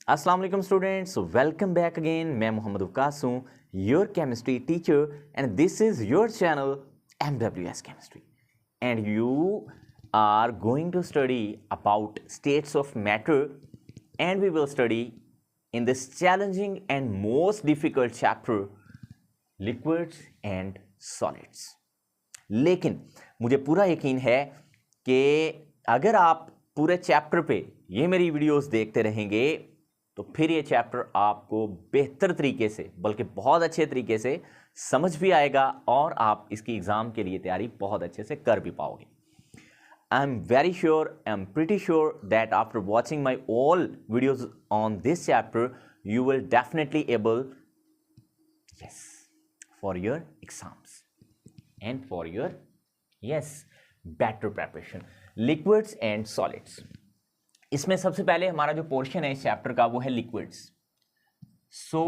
अस्सलाम वालेकुम students, welcome back again. मैं मोहम्मद वकास हूँ, your chemistry teacher, and this is your channel MWS chemistry, and you are going to study about states of matter, and we will study in this challenging and most difficult chapter, liquids and solids। लेकिन मुझे पूरा यकीन है कि अगर आप पूरे chapter पे ये मेरी वीडियोस देखते रहेंगे तो फिर ये चैप्टर आपको बेहतर तरीके से, बल्कि बहुत अच्छे तरीके से समझ भी आएगा और आप इसकी एग्ज़ाम के लिए तैयारी बहुत अच्छे से कर भी पाओगे। I'm pretty sure that after watching my all videos on this chapter, you will definitely able, yes, for your exams and for your, yes, better preparation. Liquids and solids. इसमें सबसे पहले हमारा जो पोर्शन है इस चैप्टर का वो है liquids. So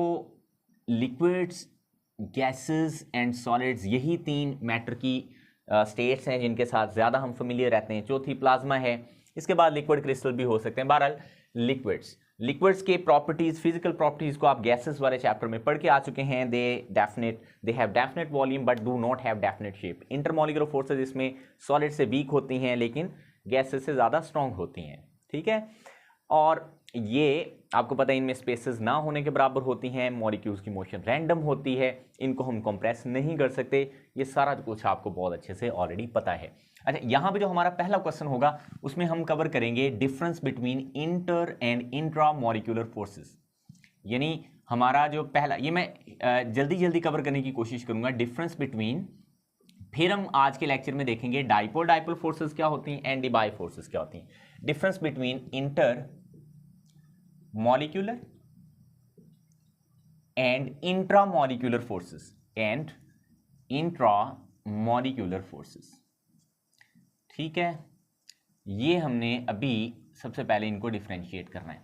liquids, gases and solids, यही तीन मैटर की स्टेट्स हैं जिनके साथ ज़्यादा हम फेमिलियर रहते हैं। चौथी प्लाज्मा है, इसके बाद लिक्विड क्रिस्टल भी हो सकते हैं। बहरहाल लिक्विड्स के प्रॉपर्टीज़, फिजिकल प्रॉपर्टीज़ को आप गैसेस वाले चैप्टर में पढ़ के आ चुके हैं। They have definite volume but do not have definite shape. Intermolecular forces इसमें सॉलिड से वीक होती हैं लेकिन गैसेस से ज़्यादा स्ट्रॉन्ग होती हैं, ठीक है। और ये आपको पता है इनमें स्पेसेस ना होने के बराबर होती हैं, मॉलिक्यूल्स की मोशन रैंडम होती है, इनको हम कंप्रेस नहीं कर सकते। ये सारा कुछ आपको बहुत अच्छे से ऑलरेडी पता है। अच्छा, यहाँ पे जो हमारा पहला क्वेश्चन होगा उसमें हम कवर करेंगे difference between inter and intra molecular forces. यानी हमारा जो पहला, ये मैं जल्दी कवर करने की कोशिश करूंगा, डिफरेंस बिटवीन, फिर हम आज के लेक्चर में देखेंगे डाइपोल फोर्सेस क्या होती हैं एंड डिबाई फोर्सेस क्या होती हैं। Difference between inter molecular and intra molecular forces and intra molecular forces, ठीक है। ये हमने अभी सबसे पहले इनको डिफरेंशिएट करना है।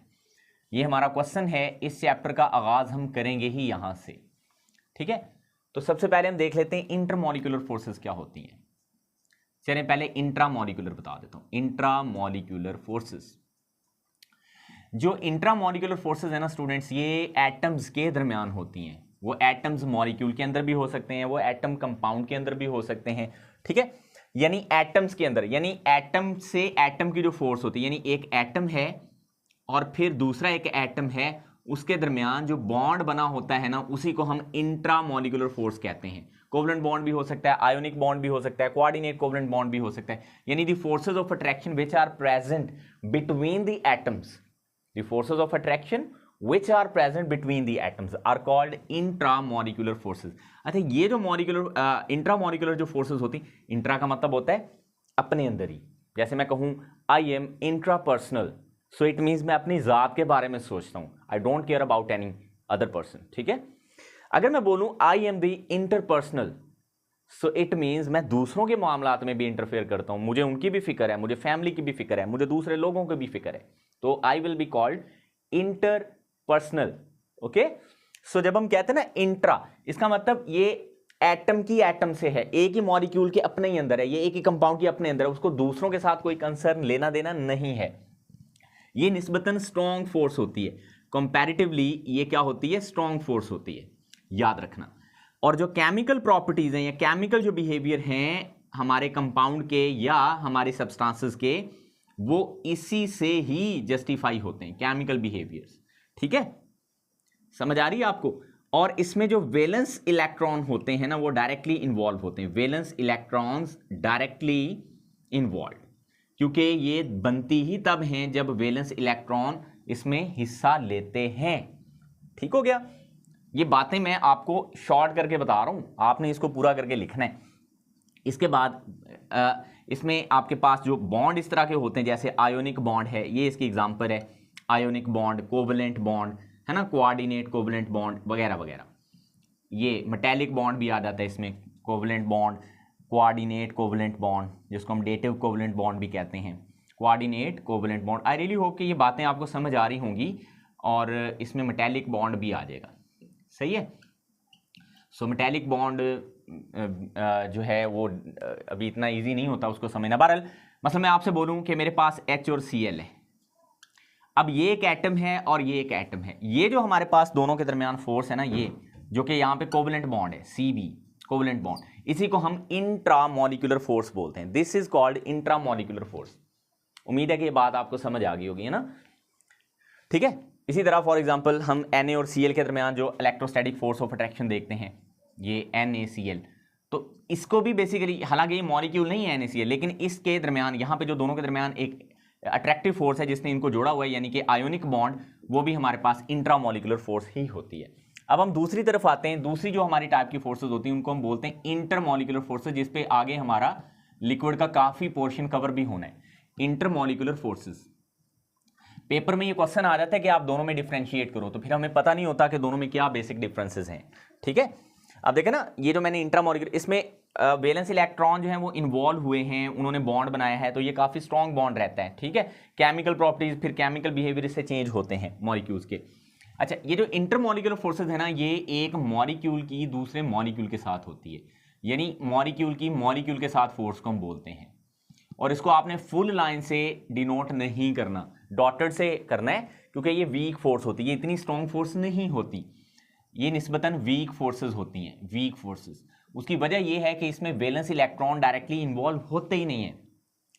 ये हमारा क्वेश्चन है, इस चैप्टर का आगाज हम करेंगे ही यहां से, ठीक है। तो सबसे पहले हम देख लेते हैं इंटरमॉलिक्यूलर फोर्सेस क्या होती हैं। चलिए पहले इंट्रामॉलिक्यूलर बता देता हूं। इंट्रामॉलिक्यूलर फोर्सेस, जो इंट्रामॉलिक्यूलर फोर्सेस है ना स्टूडेंट्स, ये एटम्स के दरमियान होती हैं। वो एटम्स मॉलिक्यूल के अंदर भी हो सकते हैं, वो एटम कंपाउंड के अंदर भी हो सकते हैं, ठीक है। यानी एटम्स के अंदर, यानी एटम से एटम की जो फोर्स होती है, यानी एक एटम है और फिर दूसरा एक एटम है, उसके दरमियान जो बॉन्ड बना होता है ना, उसी को हम इंट्रामॉलिक्यूलर फोर्स कहते हैं। कोवलेंट बॉन्ड भी हो सकता है, आयोनिक बॉन्ड भी हो सकता है, कोऑर्डिनेट कोवलेंट बॉन्ड भी हो सकता है। यानी the forces of attraction which are present between the atoms, the forces of attraction which are present between the atoms are called intramolecular forces। अच्छा, ये जो मॉलिक्यूलर इंट्रामॉलिक्यूलर जो फोर्सेस होती, इंट्रा का मतलब होता है अपने अंदर ही। जैसे मैं कहूं I am intrapersonal, so it means मैं अपनी जात के बारे में सोचता हूं, I don't care about any other person, ठीक है। अगर मैं बोलूं I am the interpersonal, so it means मैं दूसरों के मामलात में भी इंटरफेयर करता हूं, मुझे उनकी भी फिक्र है, मुझे फैमिली की भी फिक्र है, मुझे दूसरे लोगों की भी फिक्र है, तो I will be called interpersonal, okay. So जब हम कहते हैं ना इंट्रा, इसका मतलब ये एटम की एटम से है, एक ही मॉलिक्यूल के अपने ही अंदर है, ये एक ही कंपाउंड के अपने अंदर है, उसको दूसरों के साथ कोई कंसर्न लेना देना नहीं है। ये निस्बतन स्ट्रॉन्ग फोर्स होती है, कंपैरेटिवली ये क्या होती है, स्ट्रॉन्ग फोर्स होती है, याद रखना। और जो केमिकल प्रॉपर्टीज हैं या केमिकल जो बिहेवियर हैं हमारे कंपाउंड के या हमारे सब्सटेंसेस के, वो इसी से ही जस्टिफाई होते हैं, केमिकल बिहेवियर्स, ठीक है। समझ आ रही है आपको। और इसमें जो वैलेंस इलेक्ट्रॉन होते हैं ना, वो डायरेक्टली इन्वॉल्व होते हैं, वैलेंस इलेक्ट्रॉन्स डायरेक्टली इन्वॉल्व, क्योंकि ये बनती ही तब हैं जब वैलेंस इलेक्ट्रॉन इसमें हिस्सा लेते हैं, ठीक हो गया। ये बातें मैं आपको शॉर्ट करके बता रहा हूं, आपने इसको पूरा करके लिखना है। इसके बाद इसमें आपके पास जो बॉन्ड इस तरह के होते हैं, जैसे आयोनिक बॉन्ड है, ये इसकी एग्जांपल है। आयोनिक बॉन्ड, कोवलेंट बॉन्ड है ना, कोऑर्डिनेट कोवलेंट बॉन्ड वगैरह वगैरह। ये मेटेलिक बॉन्ड भी आ जाता है इसमें, covalent bond, coordinate covalent bond, जिसको हम डेटिव कोवलेंट बॉन्ड भी कहते हैं, coordinate covalent bond. I really hope कि ये बातें आपको समझ आ रही होंगी और इसमें मेटेलिक बॉन्ड भी आ जाएगा, सही है। सो मेटेलिक बॉन्ड जो है वो अभी इतना इजी नहीं होता उसको समझना। बहरहाल मतलब मैं आपसे बोलूं कि मेरे पास H और Cl है, अब ये एक एटम है और ये एक एटम है, ये जो हमारे पास दोनों के दरमियान फोर्स है ना, ये जो कि यहाँ पे कोवलेंट बॉन्ड है Cb कोवलेंट बॉन्ड, इसी को हम इंट्रामोलिकुलर फोर्स बोलते हैं। This is called intramolecular force. उम्मीद है कि ये बात आपको समझ आ गई होगी, है ना? ठीक है। इसी तरह फॉर एग्जांपल हम Na और Cl के दरमियान जो इलेक्ट्रोस्टैटिक फोर्स ऑफ अट्रैक्शन देखते हैं, ये NaCl, तो इसको भी बेसिकली, हालांकि ये मॉलिक्यूल नहीं है NaCl, लेकिन इसके दरमियान यहाँ पे जो दोनों के दरमियान एक अट्रैक्टिव फोर्स है जिसने इनको जोड़ा हुआ है, यानी कि आयोनिक बॉन्ड, वो भी हमारे पास इंट्रामोलिकुलर फोर्स ही होती है। अब हम दूसरी तरफ आते हैं। दूसरी जो हमारी टाइप की फोर्सेज होती हैं उनको हम बोलते हैं इंटरमोलिकुलर फोर्सेज, जिसपे आगे हमारा लिक्विड का काफी पोर्शन कवर भी होना है। इंटरमोलिकुलर फोर्सेज, पेपर में ये क्वेश्चन आ जाता है कि आप दोनों में डिफरेंशिएट करो, तो फिर हमें पता नहीं होता कि दोनों में क्या बेसिक डिफरेंसेस हैं। ठीक है, अब देखें ना, ये जो मैंने इंट्रामोलिकुलर, इसमें वैलेंस इलेक्ट्रॉन जो है वो इन्वॉल्व हुए हैं, उन्होंने बॉन्ड बनाया है, तो ये काफी स्ट्रॉन्ग बॉन्ड रहता है। ठीक है, केमिकल प्रॉपर्टीज, फिर केमिकल बिहेवियर से चेंज होते हैं मॉलिक्यूल्स के। अच्छा, ये जो इंटरमोलिकुलर फोर्सेज है ना, ये एक मॉलिक्यूल की दूसरे मॉलिक्यूल के साथ होती है, यानी मॉलिक्यूल की मॉलिक्यूल के साथ फोर्स को हम बोलते हैं। और इसको आपने फुल लाइन से डिनोट नहीं करना, डॉटेड से करना है, क्योंकि ये वीक फोर्स होती है, ये इतनी स्ट्रॉन्ग फोर्स नहीं होती, ये निस्बतन वीक फोर्सेस होती हैं, वीक फोर्सेस। उसकी वजह ये है कि इसमें वैलेंस इलेक्ट्रॉन डायरेक्टली इन्वॉल्व होते ही नहीं है।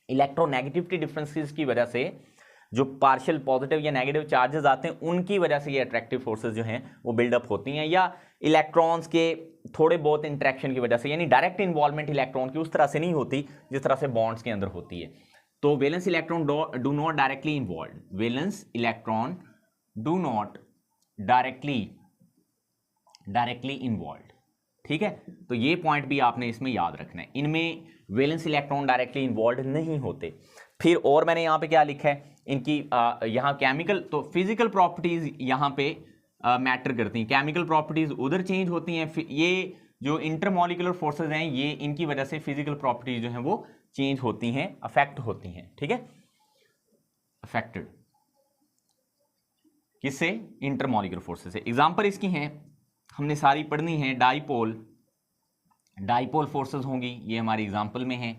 इलेक्ट्रोनेगेटिविटी डिफरेंसेस की वजह से जो पार्शियल पॉजिटिव या नेगेटिव चार्जेस आते हैं, उनकी वजह से ये अट्रैक्टिव फोर्सेस जो हैं वो बिल्डअप होती हैं, या इलेक्ट्रॉन्स के थोड़े बहुत इंटरेक्शन की वजह से, यानी डायरेक्ट इन्वॉल्वमेंट इलेक्ट्रॉन की उस तरह से नहीं होती जिस तरह से बॉन्ड्स के अंदर होती है। तो valence electron do not directly involve, valence electron do not directly involve. ठीक है, तो ये पॉइंट भी आपने इसमें याद रखना है, इनमें वैलेंस इलेक्ट्रॉन डायरेक्टली इन्वॉल्व नहीं होते। फिर और मैंने यहाँ पे क्या लिखा है, इनकी यहाँ केमिकल, तो फिजिकल प्रॉपर्टीज यहाँ पे मैटर करती हैं, केमिकल प्रॉपर्टीज उधर चेंज होती हैं। ये जो इंटरमोलिकुलर फोर्सेज हैं, ये इनकी वजह से फिजिकल प्रॉपर्टीज जो हैं वो चेंज होती हैं, अफेक्ट होती हैं। ठीक है, अफेक्टेड किससे? इंटरमोलिकुलर फोर्सेज से। एग्जांपल इसकी हैं, हमने सारी पढ़नी है। डाइपोल फोर्सेस होंगी, ये हमारी एग्जांपल में है।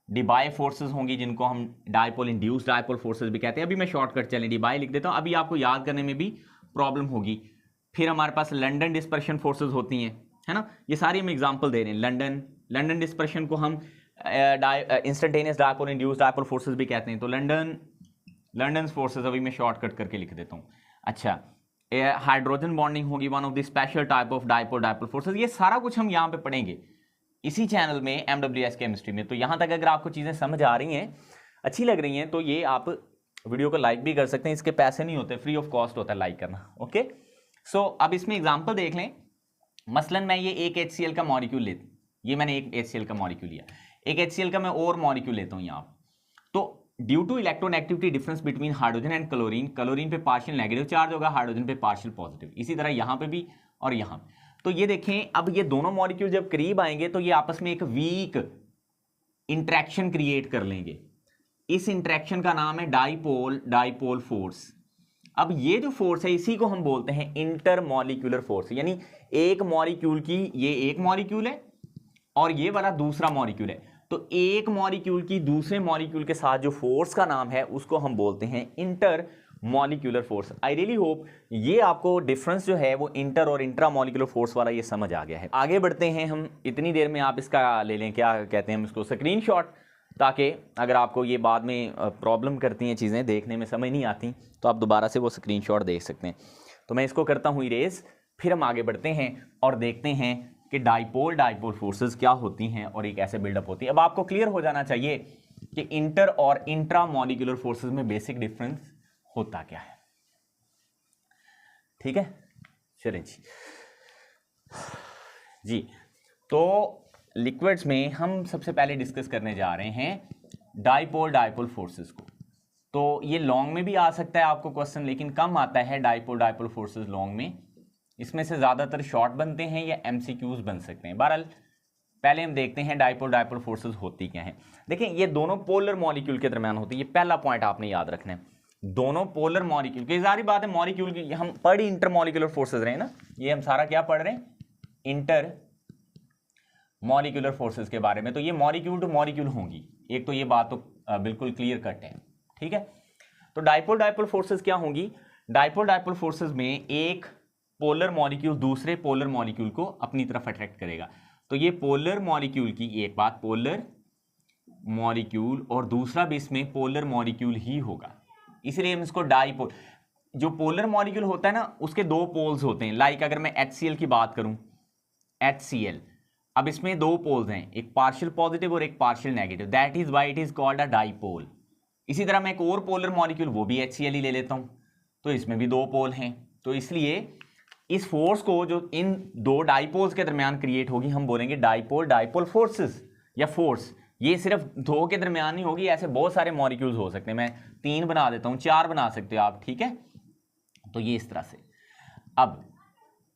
डिबाई फोर्सेस होंगी, जिनको हम डाइपोल इंड्यूस्ड डाइपोल फोर्सेस भी कहते हैं। अभी मैं शॉर्टकट चलें, डिबाई लिख देता हूं, अभी आपको याद करने में भी प्रॉब्लम होगी। फिर हमारे पास लंडन डिस्पर्शन फोर्सेस होती हैं, है ना, ये सारी हम एग्जांपल दे रहे हैं। लंडन डिस्पर्शन को हम instantaneous dipole induced dipole forces भी कहते हैं। तो लंडन फोर्सेस अभी मैं शॉर्टकट करके लिख देता हूँ। अच्छा, हाइड्रोजन बॉन्डिंग होगी, one of the special type of dipole forces. ये सारा कुछ हम यहाँ पे पढ़ेंगे इसी चैनल में, MWS केमिस्ट्री में। तो यहाँ तक अगर आपको चीज़ें समझ आ रही हैं, अच्छी लग रही हैं, तो ये आप वीडियो को लाइक भी कर सकते हैं, इसके पैसे नहीं होते, फ्री ऑफ कॉस्ट होता है लाइक करना। ओके, सो अब इसमें एग्जांपल देख लें। मसलन मैं ये एक HCl का मॉलिक्यूल लेती, ये मैंने एक HCl का मॉलिक्यूल लिया, एक HCl का मैं और मॉलिक्यूल लेता हूँ यहाँ। तो due to electronegativity difference between hydrogen and chlorine पे पार्शियल नेगेटिव चार्ज होगा, हाइड्रोजन पे पार्शियल पॉजिटिव, इसी तरह यहाँ पे भी और यहाँ। तो ये देखें, अब ये दोनों मॉलिक्यूल जब करीब आएंगे तो ये आपस में एक वीक इंटरेक्शन क्रिएट कर लेंगे। इस इंटरेक्शन का नाम है डाइपोल फोर्स। अब ये जो फोर्स है, इसी को हम बोलते हैं इंटरमॉलिक्यूलर फोर्स, यानी एक मॉलिक्यूल की, ये एक मॉलिक्यूल है और ये वाला दूसरा मॉलिक्यूल है, तो एक मॉलिक्यूल की दूसरे मॉलिक्यूल के साथ जो फोर्स का नाम है उसको हम बोलते हैं inter molecular force. I really hope ये आपको डिफरेंस जो है वो इंटर और इंट्रा मॉलिक्यूलर फोर्स वाला ये समझ आ गया है। आगे बढ़ते हैं हम, इतनी देर में आप इसका ले लें, क्या कहते हैं हम इसको, स्क्रीनशॉट, ताकि अगर आपको ये बाद में प्रॉब्लम करती हैं, चीज़ें देखने में समझ नहीं आती, तो आप दोबारा से वो स्क्रीनशॉट देख सकते हैं। तो मैं इसको करता हूँ इरेज, फिर हम आगे बढ़ते हैं और देखते हैं कि डाइपोल फोर्सेस क्या होती हैं और ये कैसे बिल्डअप होती है। अब आपको क्लियर हो जाना चाहिए कि इंटर और इंट्रा मॉलिक्यूलर फोर्सेस में बेसिक डिफरेंस होता क्या है। ठीक है, चलिए जी। तो लिक्विड्स में हम सबसे पहले डिस्कस करने जा रहे हैं डाइपोल फोर्सेस को। तो ये लॉन्ग में भी आ सकता है आपको क्वेश्चन, लेकिन कम आता है डाइपोल फोर्सेस लॉन्ग में। इसमें से ज़्यादातर शॉर्ट बनते हैं या MCQs बन सकते हैं। बहरहाल पहले हम देखते हैं डाइपोल फोर्सेस होती क्या हैं। देखें, ये दोनों पोलर मॉलिक्यूल के दरमियान होती है, ये पहला पॉइंट आपने याद रखना है। दोनों पोलर मॉलिक्यूल की, जारी बात है, मॉलिक्यूल की हम पढ़ इंटर मॉलिक्यूलर फोर्सेस रहे हैं ना, ये हम सारा क्या पढ़ रहे हैं, इंटर मॉलिक्यूलर फोर्सेस के बारे में। तो ये मॉलिक्यूल टू मॉलिक्यूल होंगी, एक तो ये बात तो बिल्कुल क्लियर कट है। ठीक है, तो डाइपोल डाइपोल फोर्सेस क्या होंगी? डाइपोल डाइपोल फोर्सेस में एक पोलर मॉलिक्यूल दूसरे पोलर मॉलिक्यूल को अपनी तरफ अट्रैक्ट करेगा। तो ये पोलर मॉलिक्यूल की एक बात, पोलर मॉलिक्यूल, और दूसरा भी इसमें पोलर मॉलिक्यूल ही होगा, इसलिए हम इसको डाइपोल। जो पोलर मॉलिक्यूल होता है ना, उसके दो पोल्स होते हैं। लाइक अगर मैं HCl की बात करूं, HCl, अब इसमें दो पोल्स हैं, एक पार्शियल पॉजिटिव और एक partial negative, that is why it is called a dipole. इसी तरह मैं एक और पोलर मॉलिक्यूल, वो भी HCl ही ले लेता हूं, तो इसमें भी दो पोल हैं। तो इसलिए इस फोर्स को जो इन दो डाइपोल्स के दरमियान क्रिएट होगी, हम बोलेंगे डाइपोल डाइपोल फोर्सेस या फोर्स। ये सिर्फ दो के दरमियान नहीं होगी, ऐसे बहुत सारे मॉलिक्यूल्स हो सकते हैं। मैं 3 बना देता हूं, 4 बना सकते हो आप, ठीक है। तो ये इस तरह से।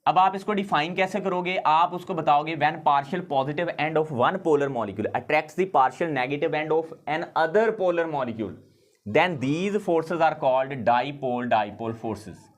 अब आप इसको डिफाइन कैसे करोगे? आप उसको बताओगे when partial positive end of one polar molecule attracts the partial negative end of another polar molecule, then these forces are called dipole dipole forces.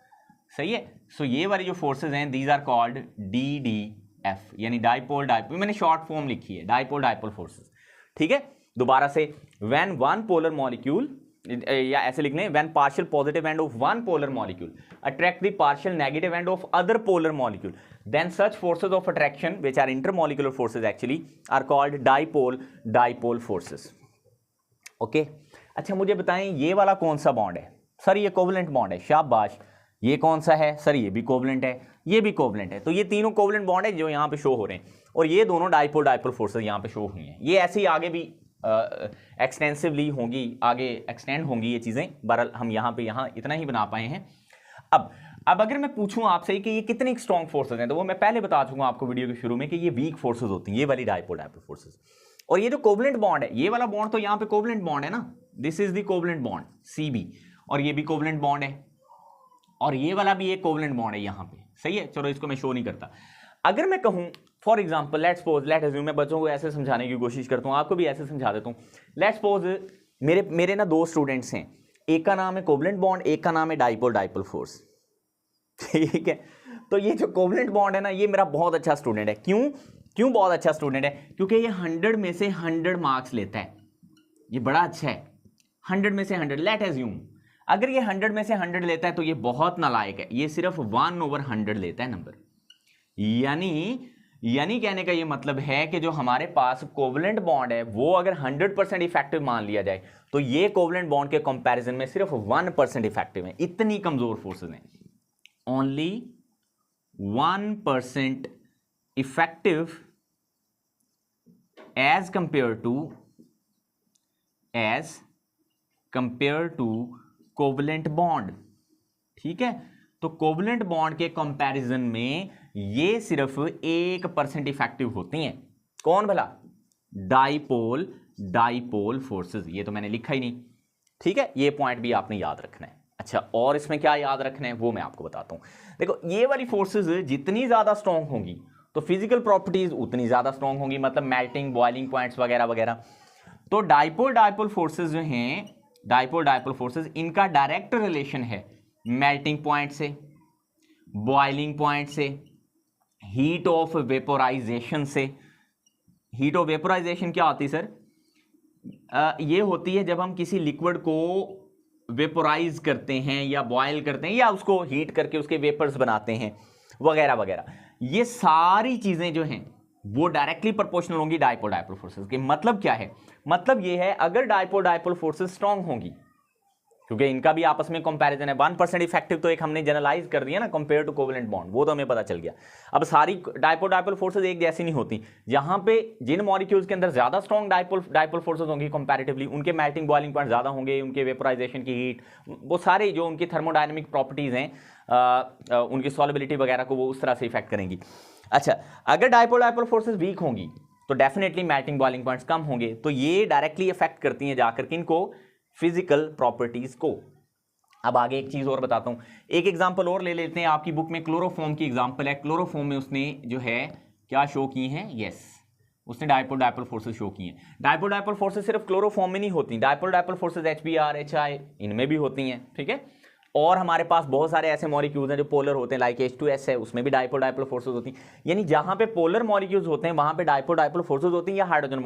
सही है। सो ये वाली जो फोर्सेस हैं, दीज आर कॉल्ड DDF, यानी dipole dipole, मैंने short form लिखी है, डाइपोल डाइपोल फोर्सेस, ठीक है। दोबारा से, व्हेन वन पोलर मॉलिक्यूल, या ऐसे लिख लें, when partial positive end of one polar molecule attract the partial negative end of other polar molecule, then such forces of attraction which are intermolecular forces actually are called dipole dipole forces. Okay, अच्छा मुझे बताएं ये वाला कौन सा bond है? Sir ये covalent bond है, शाबाश। ये कौन सा है? सर ये भी कोवलेंट है, ये भी कोवलेंट है। तो ये तीनों कोवलेंट बॉन्ड है जो यहाँ पे शो हो रहे हैं, और ये दोनों डाइपोल डाइपोल फोर्सेस यहाँ पे शो हुई हैं। ये ऐसे ही आगे भी एक्सटेंसिवली होंगी, आगे एक्सटेंड होंगी ये चीज़ें। बहरहाल हम यहाँ इतना ही बना पाए हैं। अब अगर मैं पूछूं आपसे कि ये कितने स्ट्रॉन्ग फोर्सेस हैं, तो वो मैं पहले बता चुका आपको वीडियो के शुरू में कि ये वीक फोर्सेस होती हैं, ये वाली डाइपोल डाइपोल फोर्सेस। और ये जो कोवलेंट बॉन्ड है, ये वाला बॉन्ड तो यहाँ पे कोवलेंट बॉन्ड है ना, this is the covalent bond CB, और ये भी कोवलेंट बॉन्ड है, और ये वाला भी एक कोवलेंट बॉन्ड है यहाँ पे। सही है, चलो इसको मैं शो नहीं करता। अगर मैं कहूँ फॉर एग्जाम्पल, लेट अज्यूम, मैं बच्चों को ऐसे समझाने की कोशिश करता हूँ, आपको भी ऐसे समझा देता हूँ। लेट्स सपोज मेरे ना 2 स्टूडेंट्स हैं, एक का नाम है कोवलेंट बॉन्ड, एक का नाम है डाइपोल डाइपोल फोर्स, ठीक है। तो ये जो कोवलेंट बॉन्ड है ना, ये मेरा बहुत अच्छा स्टूडेंट है। क्यों बहुत अच्छा स्टूडेंट है? क्योंकि ये 100 में से 100 मार्क्स लेता है, ये बड़ा अच्छा है। 100 में से 100, लेट अज्यूम अगर ये 100 में से 100 लेता है तो ये बहुत नालायक है, ये सिर्फ 1/100 लेता है नंबर। यानी कहने का ये मतलब है कि जो हमारे पास कोवलेंट बॉन्ड है, वो अगर 100% इफेक्टिव मान लिया जाए, तो ये कोवलेंट बॉन्ड के कंपैरिजन में सिर्फ 1% इफेक्टिव है। इतनी कमजोर फोर्सेस हैं, only 1% effective as compare to covalent bond, ठीक है। तो कोवलेंट बॉन्ड के कंपैरिजन में ये सिर्फ 1% इफेक्टिव होती हैं। कौन भला? Dipole dipole forces. ये तो मैंने लिखा ही नहीं, ठीक है। ये पॉइंट भी आपने याद रखना है। अच्छा, और इसमें क्या याद रखना है वो मैं आपको बताता हूं। देखो, ये वाली फोर्सेस जितनी ज्यादा स्ट्रॉन्ग होंगी तो फिजिकल प्रॉपर्टीज उतनी ज्यादा स्ट्रॉन्ग होंगी, मतलब मेल्टिंग, बॉइलिंग पॉइंट्स वगैरह वगैरह। तो डाइपोल डाइपोल फोर्सेस जो हैं, डाइपोल डाइपोल फोर्सेस, इनका डायरेक्ट रिलेशन है मेल्टिंग पॉइंट से, बॉइलिंग पॉइंट से, हीट ऑफ वेपोराइजेशन से। हीट ऑफ वेपोराइजेशन क्या होती है सर? ये होती है जब हम किसी लिक्विड को वेपोराइज करते हैं या बॉयल करते हैं या उसको हीट करके उसके वेपर्स बनाते हैं वगैरह वगैरह। ये सारी चीजें जो हैं वो डायरेक्टली प्रोपोर्शनल होंगी डाइपोल डाइपोल फोर्सेस के। मतलब क्या है? मतलब ये है, अगर डाइपोल डाइपोल फोर्सेस स्ट्रांग होंगी, क्योंकि इनका भी आपस में कंपैरिजन है, 1% इफेक्टिव तो एक हमने जनरलाइज कर दिया ना कंपेयर टू कोवलेंट बॉन्ड, वो तो हमें पता चल गया। अब सारी डाइपोल डाइपोल फोर्सेस एक जैसी नहीं होती। यहाँ पे जिन मॉलिक्यूल्स के अंदर ज्यादा स्ट्रॉन्ग डाइपोल फोर्सेस होंगी कंपैरेटिवली, उनके मेल्टिंग बॉइलिंग पॉइंट ज्यादा होंगे, उनके वेपोराइजेशन की हीट, वो सारे जो उनकी थर्मोडायनेमिक प्रॉपर्टीज हैं, उनकी सॉल्युबिलिटी वगैरह को वो उस तरह से इफेक्ट करेंगी। अच्छा, अगर डाइपोल डाइपोल फोर्सेस वीक होंगी तो डेफिनेटली मेल्टिंग बॉइलिंग पॉइंट्स कम होंगे, तो ये डायरेक्टली इफेक्ट करती हैं जाकर किनको? फिजिकल प्रॉपर्टीज को। अब आगे एक चीज और बताता हूं, एक एग्जांपल और ले लेते हैं। आपकी बुक में क्लोरोफॉर्म की एग्जांपल है। क्लोरोफॉर्म में उसने जो है क्या शो की हैं? यस, उसने डाइपोल डाइपोल फोर्सेस शो की हैं। डाइपोल डाइपोल फोर्सेस सिर्फ क्लोरोफॉर्म में नहीं होती, dipole dipole forces HBr HI इनमें भी होती हैं, ठीक है। और हमारे पास बहुत सारे ऐसे मॉलिक्यूल्स हैं जो पोलर होते हैं, लाइक H2S है, उसमें भी डाइपोल डाइपोल फोर्सेस होती हैं। यानी जहां पे पोलर मॉलिक्यूल्स होते हैं वहां पे डाइपोल डाइपोल फोर्सेस होती हैं, या हाइड्रोजन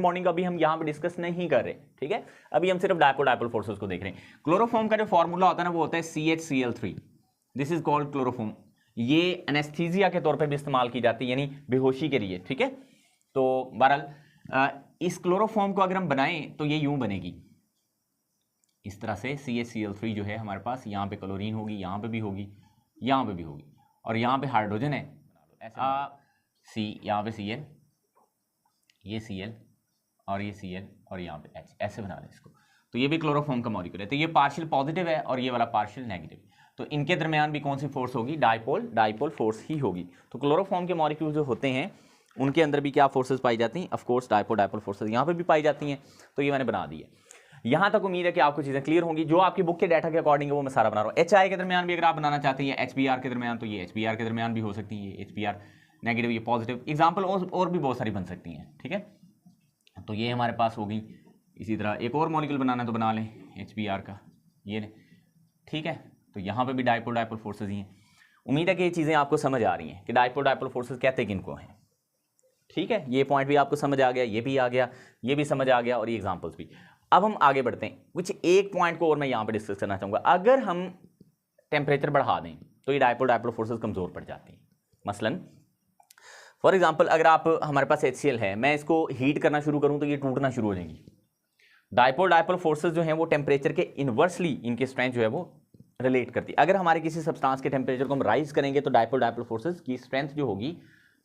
बॉन्डिंग अभी हम यहां पे डिस्कस नहीं कर रहे, ठीक है। अभी हम सिर्फ डाइपोल डाइपोल फोर्सेस को देख रहे हैं। क्लोरोफॉर्म का जो फॉर्मूला होता है ना वो होता है CH Cl3, this is called chloroform. ये एनेस्थीसिया के तौर पर भी इस्तेमाल की जाती है, यानी बेहोशी के लिए, ठीक है। तो बहरहाल इस क्लोरोफॉर्म को अगर हम बनाएं तो ये यूं बनेगी इस तरह से, CH Cl3 जो है हमारे पास, यहाँ पे क्लोरीन होगी, यहाँ पे भी होगी, यहाँ पे भी होगी, और यहाँ पे हाइड्रोजन है, ऐसे यहाँ पे Cl, ये Cl और ये Cl और यहाँ पे H, ऐसे बना लें इसको। तो ये भी क्लोरोफॉर्म का मॉलिक्यूल है। तो ये पार्शियल पॉजिटिव है और ये वाला पार्शियल नेगेटिव। तो इनके दरमियान भी कौन सी फोर्स होगी? डाइपोल फोर्स ही होगी। तो क्लोरोफॉर्म के मॉलिक्यूल जो होते हैं उनके अंदर भी क्या फोर्सेस पाई जाती हैं? ऑफकोर्स डाइपोल फोर्सेस यहाँ पे भी पाई जाती हैं। तो ये मैंने बना दी है। यहाँ तक उम्मीद है कि आपको चीज़ें क्लियर होंगी। जो आपकी बुक के डाटा के अकॉर्डिंग है वो मैं सारा बना रहा हूँ। HI के दरमियान भी अगर आप बनाना चाहते हैं, HBr के दरमियान, तो ये HBr के दरमियान भी हो सकती है, ये HBr नेगेटिव, ये पॉजिटिव, एग्जाम्पल और भी बहुत सारी बन सकती हैं, ठीक है। तो ये हमारे पास होगी। इसी तरह एक और मॉलिक्यूल बनाना है तो बना लें HBr का, ये लें, ठीक है। तो यहाँ पर भी डाइपोल फोर्सेज ही हैं। उम्मीद है कि ये चीज़ें आपको समझ आ रही हैं कि डाइपोल फोर्सेज कहते किनको हैं, ठीक है। ये पॉइंट भी आपको समझ आ गया, ये भी आ गया, ये भी समझ आ गया, और ये एग्जाम्पल्स भी। अब हम आगे बढ़ते हैं। कुछ एक पॉइंट को और मैं यहाँ पे डिस्कस करना चाहूँगा। अगर हम टेम्परेचर बढ़ा दें तो ये डाइपोल फोर्सेस कमज़ोर पड़ जाती हैं। मसलन फॉर एग्जांपल अगर आप, हमारे पास HCl है, मैं इसको हीट करना शुरू करूँ तो ये टूटना शुरू हो जाएंगी। डाइपोल फोर्सेस जो हैं वो टेम्परेचर के इन्वर्सली इनकी स्ट्रेंथ जो है वो रिलेट करती है। अगर हमारे किसी सब्सटेंस के टेम्परेचर को हम राइज करेंगे तो डाइपोल फोर्सेस की स्ट्रेंथ जो होगी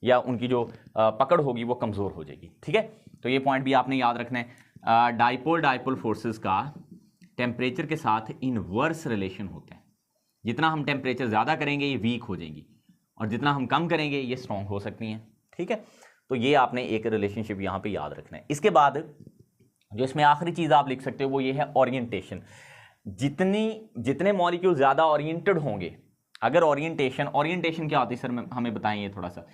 या उनकी जो पकड़ होगी वो कमज़ोर हो जाएगी, ठीक है। तो ये पॉइंट भी आपने याद रखना है। डाइपोल फोर्सेस का टेम्परेचर के साथ इनवर्स रिलेशन होता है। जितना हम टेम्परेचर ज़्यादा करेंगे ये वीक हो जाएंगी, और जितना हम कम करेंगे ये स्ट्रॉन्ग हो सकती हैं, ठीक है। तो ये आपने एक रिलेशनशिप यहाँ पे याद रखना है। इसके बाद जो इसमें आखिरी चीज़ आप लिख सकते हो वो ये है ओरिएंटेशन। जितने मॉलिक्यूल ज़्यादा ओरिएंटेड होंगे, अगर ओरिएंटेशन क्या होती है सर, हमें बताएं ये थोड़ा सा।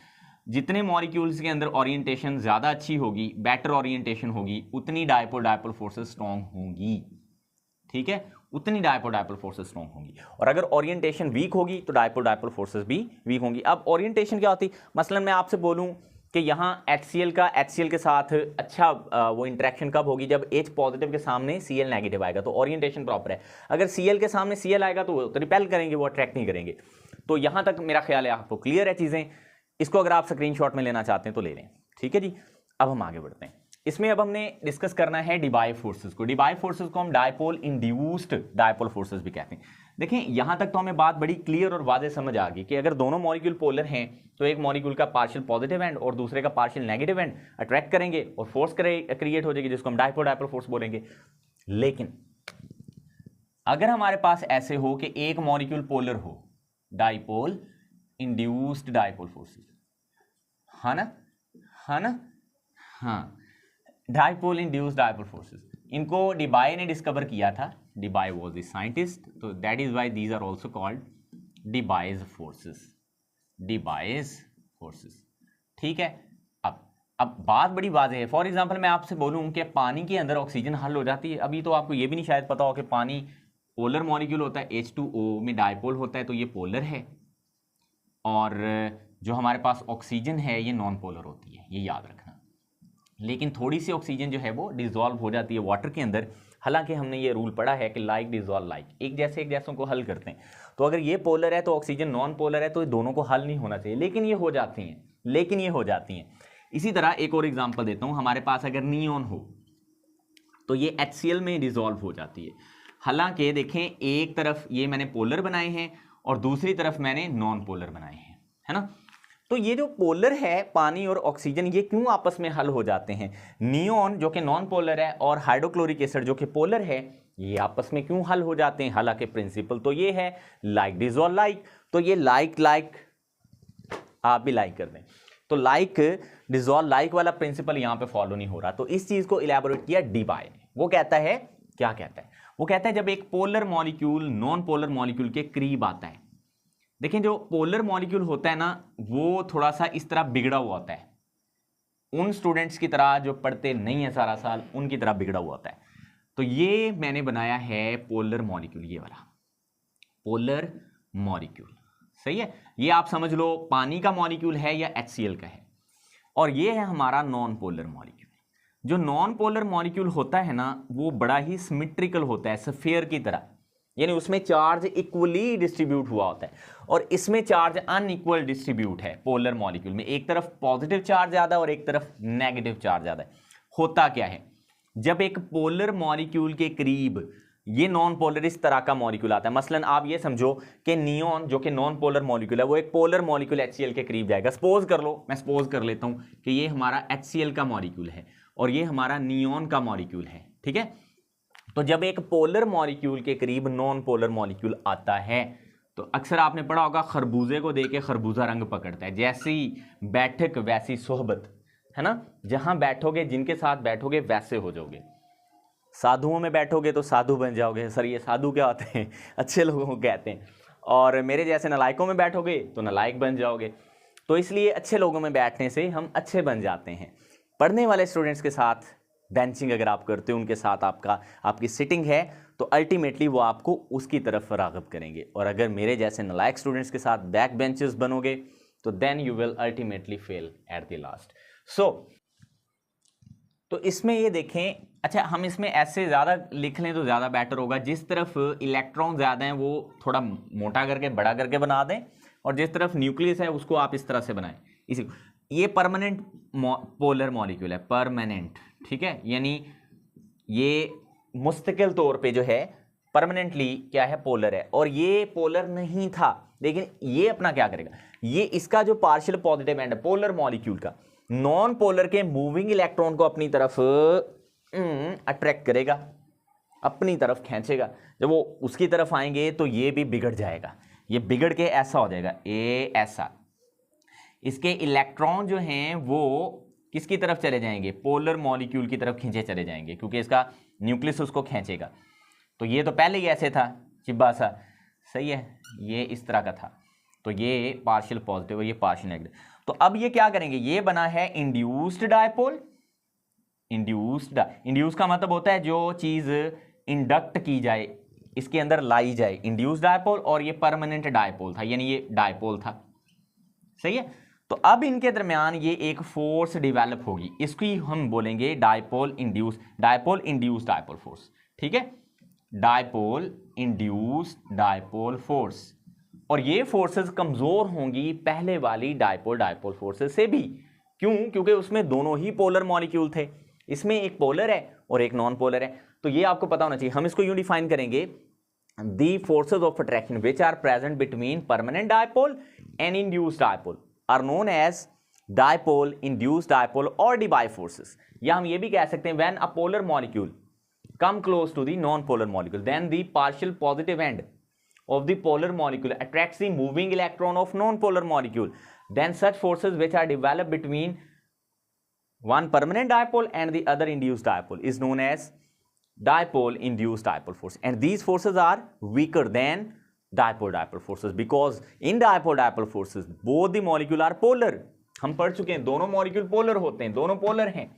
जितने मॉलिक्यूल्स के अंदर ओरिएंटेशन ज़्यादा अच्छी होगी, बेटर ओरिएंटेशन होगी, उतनी डाइपोल फोर्सेस स्ट्रॉन्ग होंगी, ठीक है। उतनी डाइपोल फोर्सेस स्ट्रॉन्ग होंगी। और अगर ओरिएंटेशन वीक होगी तो डाइपोल फोर्सेस भी वीक होंगी। अब ओरिएंटेशन क्या होती है? मसलन मैं आपसे बोलूं कि यहाँ HCl के साथ अच्छा वो इंटरेक्शन कब होगी? जब H पॉजिटिव के सामने Cl नेगेटिव आएगा, तो ओरिएंटेशन प्रॉपर है। अगर Cl के सामने Cl आएगा तो रिपेल करेंगे, वो अट्रैक्ट नहीं करेंगे। तो यहाँ तक मेरा ख्याल है आपको क्लियर है चीज़ें। इसको अगर आप स्क्रीनशॉट में लेना चाहते हैं तो ले लें, ठीक है जी। अब हम आगे बढ़ते हैं। इसमें अब हमने डिस्कस करना है डिबाई फोर्सेस को। डिबाई फोर्सेस को हम डाइपोल इंड्यूस्ड डाइपोल फोर्सेस भी कहते हैं। देखें यहाँ तक तो हमें बात बड़ी क्लियर और वाज़ेह समझ आ गई कि अगर दोनों मॉलिक्यूल पोलर हैं तो एक मॉलिक्यूल का पार्शियल पॉजिटिव एंड और दूसरे का पार्शियल नेगेटिव एंड अट्रैक्ट करेंगे और फोर्स क्रिएट हो जाएगी, जिसको हम डाइपोल फोर्स बोलेंगे। लेकिन अगर हमारे पास ऐसे हो कि एक मॉलिक्यूल पोलर हो, डाइपोल इंड्यूस्ड डाइपोल फोर्सेस, हाँ ना, हाँ, डाइपोल इंड्यूस्ड डाइपोल फोर्सेस, इनको डिबाई ने डिस्कवर किया था। डिबाई वाज द साइंटिस्ट, तो that is why these are also called Debye's forces, ठीक है। अब बात बड़ी वाज़ेह है। फॉर एग्जांपल मैं आपसे बोलूं कि पानी के अंदर ऑक्सीजन हल हो जाती है। अभी तो आपको ये भी नहीं शायद पता हो कि पानी पोलर मॉलिक्यूल होता है, H2O में डाइपोल होता है, तो ये पोलर है, और जो हमारे पास ऑक्सीजन है ये नॉन पोलर होती है, ये याद रखना। लेकिन थोड़ी सी ऑक्सीजन जो है वो डिसॉल्व हो जाती है वाटर के अंदर। हालांकि हमने ये रूल पढ़ा है कि लाइक डिसॉल्व लाइक, एक जैसों को हल करते हैं। तो अगर ये पोलर है तो ऑक्सीजन नॉन पोलर है, तो ये दोनों को हल नहीं होना चाहिए, लेकिन ये हो जाती हैं। इसी तरह एक और एग्जांपल देता हूँ। हमारे पास अगर नियॉन हो तो ये HCl में डिसॉल्व हो जाती है। हालांकि देखें, एक तरफ ये मैंने पोलर बनाए हैं और दूसरी तरफ मैंने नॉन पोलर बनाए हैं, है ना। तो ये जो पोलर है पानी और ऑक्सीजन, ये क्यों आपस में हल हो जाते हैं? नियॉन जो कि नॉन पोलर है और हाइड्रोक्लोरिक एसिड जो कि पोलर है, ये आपस में क्यों हल हो जाते हैं? हालांकि प्रिंसिपल तो ये है लाइक डिसॉल्व लाइक। तो ये लाइक आप भी लाइक कर दें, तो लाइक डिसॉल्व लाइक वाला प्रिंसिपल यहां पे फॉलो नहीं हो रहा। तो इस चीज को इलैबोरेट किया डिबाई ने। वो कहता है, क्या कहता है? वो कहता है जब एक polar molecule non polar molecule के करीब आता है, देखें जो पोलर मॉलिक्यूल होता है ना, वो थोड़ा सा इस तरह बिगड़ा हुआ होता है। उन स्टूडेंट्स की तरह जो पढ़ते नहीं है सारा साल, उनकी तरह बिगड़ा हुआ होता है। तो ये मैंने बनाया है पोलर मॉलिक्यूल, ये वाला, पोलर मॉलिक्यूल। सही है, ये आप समझ लो पानी का मॉलिक्यूल है या HCl का है। और ये है हमारा नॉन पोलर मॉलिक्यूल। जो नॉन पोलर मॉलिक्यूल होता है ना, वो बड़ा ही सिमेट्रिकल होता है, स्फीयर की तरह, यानी उसमें चार्ज इक्वली डिस्ट्रीब्यूट हुआ होता है, और इसमें चार्ज अनइक्वल डिस्ट्रीब्यूट है। पोलर मॉलिक्यूल में एक तरफ पॉजिटिव चार्ज ज्यादा और एक तरफ नेगेटिव चार्ज ज्यादा है। होता क्या है, जब एक पोलर मॉलिक्यूल के करीब ये नॉन पोलर इस तरह का मॉलिक्यूल आता है, मसलन आप ये समझो कि नियॉन जो कि नॉन पोलर मॉलिक्यूल है वो एक पोलर मॉलिक्यूल HCl के करीब जाएगा। सपोज कर लो, मैं सपोज कर लेता हूं कि ये हमारा HCl का मॉलिक्यूल है और ये हमारा नियॉन का मॉलिक्यूल है, ठीक है। तो जब एक पोलर मॉलिक्यूल के करीब नॉन पोलर मॉलिक्यूल आता है तो अक्सर आपने पढ़ा होगा खरबूजे को देके खरबूजा रंग पकड़ता है। जैसी बैठक वैसी सोहबत, है ना, जहां बैठोगे जिनके साथ बैठोगे वैसे हो जाओगे। साधुओं में बैठोगे तो साधु बन जाओगे। सर ये साधु क्या होते हैं? अच्छे लोगों को कहते हैं। और मेरे जैसे नालायकों में बैठोगे तो नालायक बन जाओगे। तो इसलिए अच्छे लोगों में बैठने से हम अच्छे बन जाते हैं। पढ़ने वाले स्टूडेंट्स के साथ बेंचिंग अगर आप करते हो, उनके साथ आपकी सिटिंग है, तो अल्टीमेटली वो आपको उसकी तरफ राग़िब करेंगे। और अगर मेरे जैसे नालायक स्टूडेंट्स के साथ बैक बेंचेस बनोगे तो then you will ultimately fail at the last. तो इसमें ये देखें, अच्छा हम इसमें ऐसे ज़्यादा लिख लें तो ज़्यादा बेटर होगा। जिस तरफ इलेक्ट्रॉन ज़्यादा हैं वो थोड़ा मोटा करके बड़ा करके बना दें, और जिस तरफ न्यूक्लियस है उसको आप इस तरह से बनाएं। इसी ये परमानेंट पोलर मॉलिक्यूल है, परमानेंट, ठीक है, यानी ये मुस्तकिल तौर पे जो है परमानेंटली क्या है, पोलर है। और ये पोलर नहीं था, लेकिन ये अपना क्या करेगा, ये इसका जो पार्शियल पॉजिटिव एंड है पोलर मॉलिक्यूल का, नॉन पोलर के मूविंग इलेक्ट्रॉन को अपनी तरफ अट्रैक्ट करेगा, अपनी तरफ खींचेगा। जब वो उसकी तरफ आएंगे तो ये भी बिगड़ जाएगा, ये बिगड़ के ऐसा हो जाएगा, ऐसा। इसके इलेक्ट्रॉन जो हैं वो किसकी तरफ चले जाएंगे, पोलर मॉलिक्यूल की तरफ खींचे चले जाएंगे, क्योंकि इसका न्यूक्लियस उसको खींचेगा। तो ये तो पहले ही ऐसे था, चिब्बा सा, सही है, ये इस तरह का था। तो ये पार्शियल पॉजिटिव और ये पार्शियल नेगेटिव। तो अब ये क्या करेंगे, ये बना है इंड्यूस्ड डायपोल। इंड्यूस का मतलब होता है जो चीज इंडक्ट की जाए, इसके अंदर लाई जाए, इंड्यूस्ड डायपोल। और ये परमानेंट डायपोल था, यानी ये डायपोल था, सही है। तो अब इनके दरमियान ये एक फोर्स डेवलप होगी, इसकी हम बोलेंगे डायपोल इंड्यूस डायपोल फोर्स, ठीक है, डायपोल इंड्यूस्ड डायपोल फोर्स। और ये फोर्सेस कमजोर होंगी पहले वाली डायपोल फोर्सेस से भी। क्यों? क्योंकि उसमें दोनों ही पोलर मॉलिक्यूल थे, इसमें एक पोलर है और एक नॉन पोलर है। तो ये आपको पता होना चाहिए। हम इसको यूं डिफाइन करेंगे, the forces of attraction which are present between permanent dipole and induced dipole are known as dipole, induced dipole और डिबाई फोर्सेस। या हम ये भी कह सकते हैं, when a polar molecule come close to the non-polar molecule, then the partial positive end of the polar molecule attracts the moving electron of non-polar molecule. Then such forces which are developed between one permanent dipole and the other induced dipole is known as dipole induced dipole force. And these forces are weaker than dipole forces because in dipole forces both the molecule are polar. हम पढ़ चुके हैं दोनों molecule polar होते हैं, दोनों polar हैं।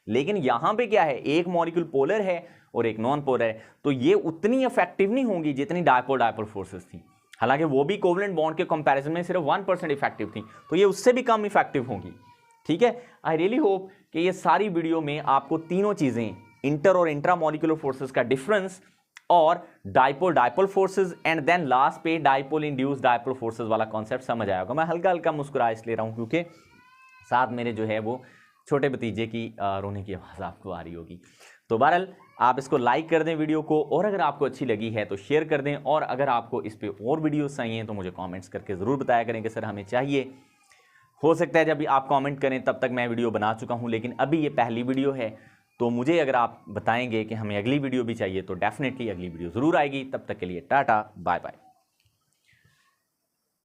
लेकिन यहां पे क्या है, एक मॉलिक्यूल पोलर है और एक नॉन पोलर है, तो ये उतनी इफेक्टिव नहीं होंगी जितनी डायपोल फोर्सेस थी। हालांकि वो भी कोवलेंट बॉन्ड के कंपैरिजन में सिर्फ 1% इफेक्टिव थी, तो ये उससे भी कम इफेक्टिव होंगी, ठीक है। आई रियली होप कि ये सारी वीडियो में आपको तीनों चीजें, इंटर और इंट्रा मॉलिक्यूलर फोर्सेस का डिफरेंस और dipole forces and then last पे डायपोल इंड्यूस्ड डायपोल फोर्सेस वाला कॉन्सेप्ट समझ आया होगा। मैं हल्का हल्का मुस्कुरा इसलिए रहा हूं क्योंकि साथ मेरे जो है वो छोटे भतीजे की रोने की आवाज़ आपको आ रही होगी। तो बहरहाल आप इसको लाइक कर दें वीडियो को, और अगर आपको अच्छी लगी है तो शेयर कर दें। और अगर आपको इस पे और वीडियोस चाहिए तो मुझे कमेंट्स करके ज़रूर बताया करें कि सर हमें चाहिए। हो सकता है जब आप कमेंट करें तब तक मैं वीडियो बना चुका हूं, लेकिन अभी ये पहली वीडियो है, तो मुझे अगर आप बताएंगे कि हमें अगली वीडियो भी चाहिए तो डेफिनेटली अगली वीडियो ज़रूर आएगी। तब तक के लिए टाटा बाय बाय।